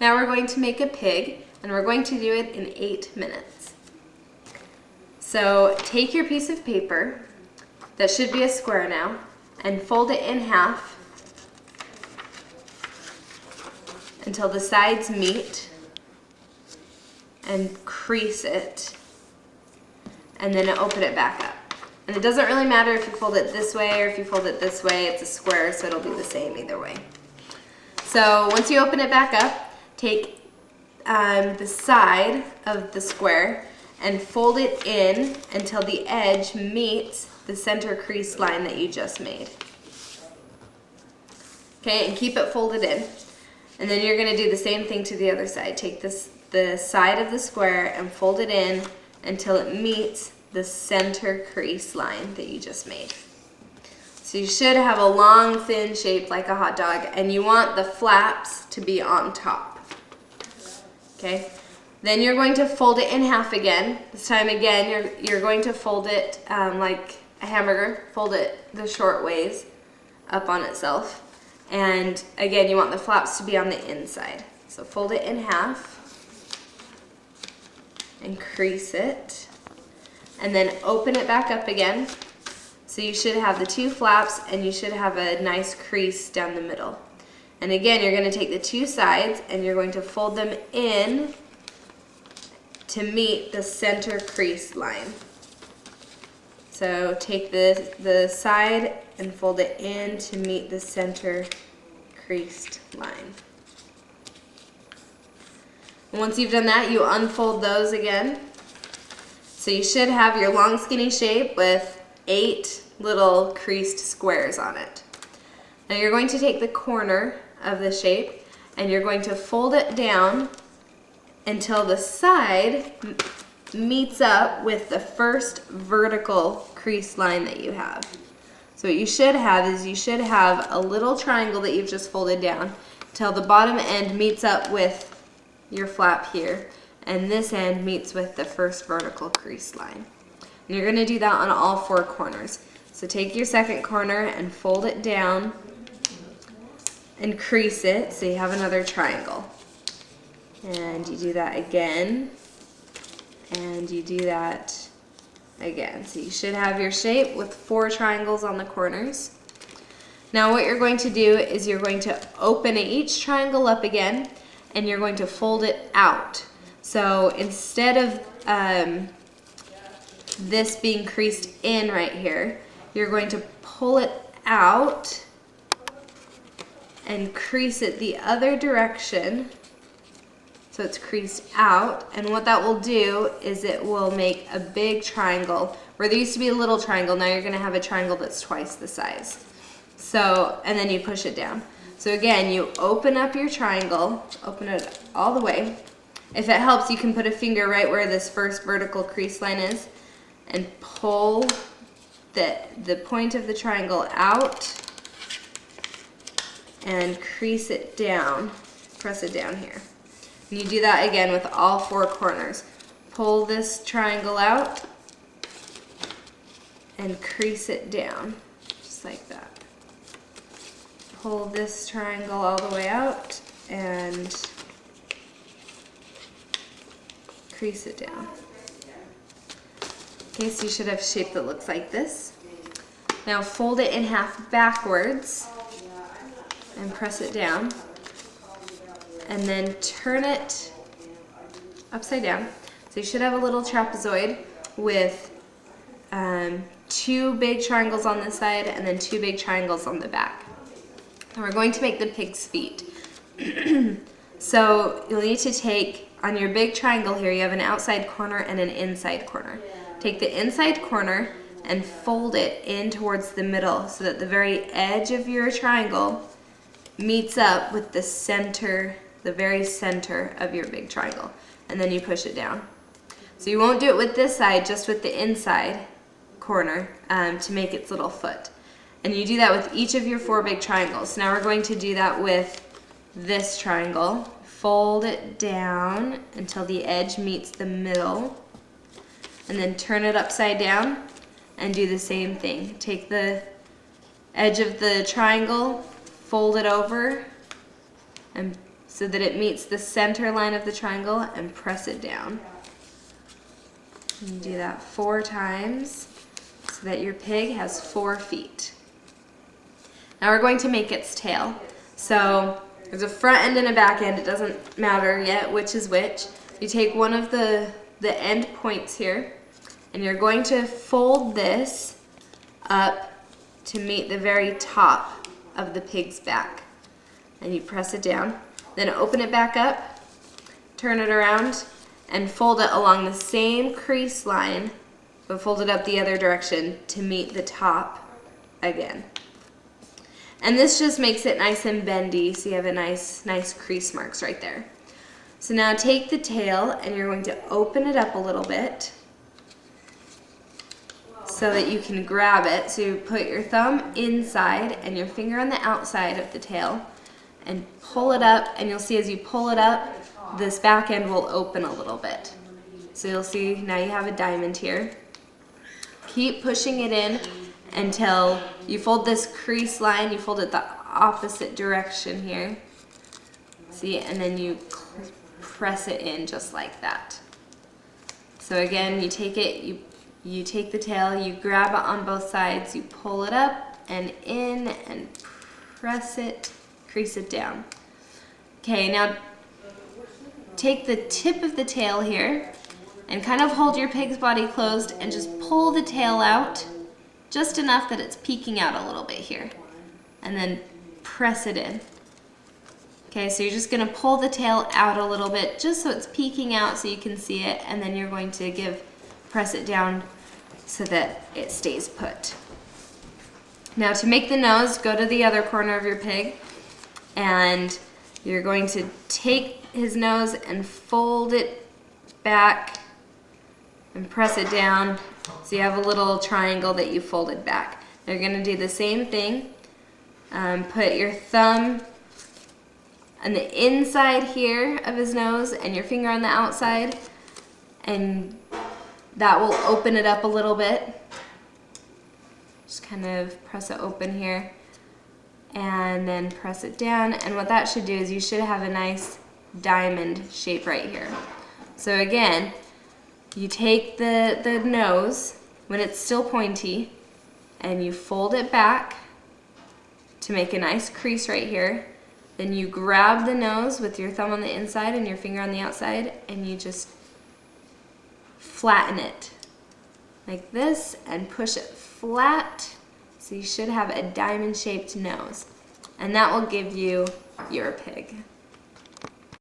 Now we're going to make a pig, and we're going to do it in 8 minutes. So take your piece of paper, that should be a square now, and fold it in half until the sides meet, and crease it, and then open it back up. And it doesn't really matter if you fold it this way or if you fold it this way, it's a square, so it'll be the same either way. So once you open it back up, take the side of the square and fold it in until the edge meets the center crease line that you just made. Okay, and keep it folded in. And then you're gonna do the same thing to the other side. Take the side of the square and fold it in until it meets the center crease line that you just made. So you should have a long, thin shape like a hot dog, and you want the flaps to be on top. Okay? Then you're going to fold it in half again. This time again, you're going to fold it like a hamburger. Fold it the short ways up on itself. And again, you want the flaps to be on the inside. So fold it in half and crease it. And then open it back up again. So you should have the 2 flaps and you should have a nice crease down the middle. And again, you're going to take the 2 sides and you're going to fold them in to meet the center crease line. So take the side and fold it in to meet the center creased line. And once you've done that, you unfold those again. So you should have your long skinny shape with 8 little creased squares on it. Now you're going to take the corner of the shape and you're going to fold it down until the side meets up with the first vertical crease line that you have. So what you should have is you should have a little triangle that you've just folded down till the bottom end meets up with your flap here, and this end meets with the first vertical crease line. And you're going to do that on all 4 corners. So take your second corner and fold it down and crease it so you have another triangle. And you do that again, and you do that again. So you should have your shape with 4 triangles on the corners. Now what you're going to do is you're going to open each triangle up again, and you're going to fold it out. So instead of this being creased in right here, you're going to pull it out and crease it the other direction so it's creased out. And what that will do is it will make a big triangle. Where there used to be a little triangle, now you're going to have a triangle that's twice the size. So, and then you push it down. So again, you open up your triangle, open it all the way. If it helps, you can put a finger right where this first vertical crease line is and pull the point of the triangle out and crease it down, press it down here. And you do that again with all 4 corners. Pull this triangle out and crease it down, just like that. Pull this triangle all the way out and crease it down. Okay, so you should have a shape that looks like this. Now fold it in half backwards and press it down. And then turn it upside down. So you should have a little trapezoid with 2 big triangles on this side and then 2 big triangles on the back. And we're going to make the pig's feet. So you'll need to take, on your big triangle here, you have an outside corner and an inside corner. Take the inside corner and fold it in towards the middle so that the very edge of your triangle meets up with the center, the very center of your big triangle. And then you push it down. So you won't do it with this side, just with the inside corner to make its little foot. And you do that with each of your 4 big triangles. Now we're going to do that with this triangle. Fold it down until the edge meets the middle. And then turn it upside down and do the same thing. Take the edge of the triangle, fold it over, and so that it meets the center line of the triangle and press it down. And do that 4 times so that your pig has 4 feet. Now we're going to make its tail. So there's a front end and a back end. It doesn't matter yet which is which. You take one of the end points here, and you're going to fold this up to meet the very top of the pig's back. And you press it down. Then open it back up, turn it around, and fold it along the same crease line, but fold it up the other direction to meet the top again. And this just makes it nice and bendy, so you have a nice crease marks right there. So now take the tail and you're going to open it up a little bit so that you can grab it. So you put your thumb inside and your finger on the outside of the tail and pull it up, and you'll see as you pull it up, this back end will open a little bit. So you'll see now you have a diamond here. Keep pushing it in until you fold this crease line, you fold it the opposite direction here. See, and then you press it in just like that. So again, you take it, you take the tail, you grab it on both sides, you pull it up and in and press it, crease it down. Okay, now take the tip of the tail here and kind of hold your pig's body closed and just pull the tail out just enough that it's peeking out a little bit here, and then press it in. Okay, so you're just gonna pull the tail out a little bit just so it's peeking out so you can see it, and then you're going to press it down so that it stays put. Now to make the nose, go to the other corner of your pig, and you're going to take his nose and fold it back and press it down so you have a little triangle that you folded back. Now you're going to do the same thing. Put your thumb on the inside here of his nose and your finger on the outside, and that will open it up a little bit. Just kind of press it open here and then press it down, and what that should do is you should have a nice diamond shape right here. So again, you take the nose when it's still pointy and you fold it back to make a nice crease right here. Then you grab the nose with your thumb on the inside and your finger on the outside, and you just flatten it like this and push it flat. So you should have a diamond shaped nose, and that will give you your pig.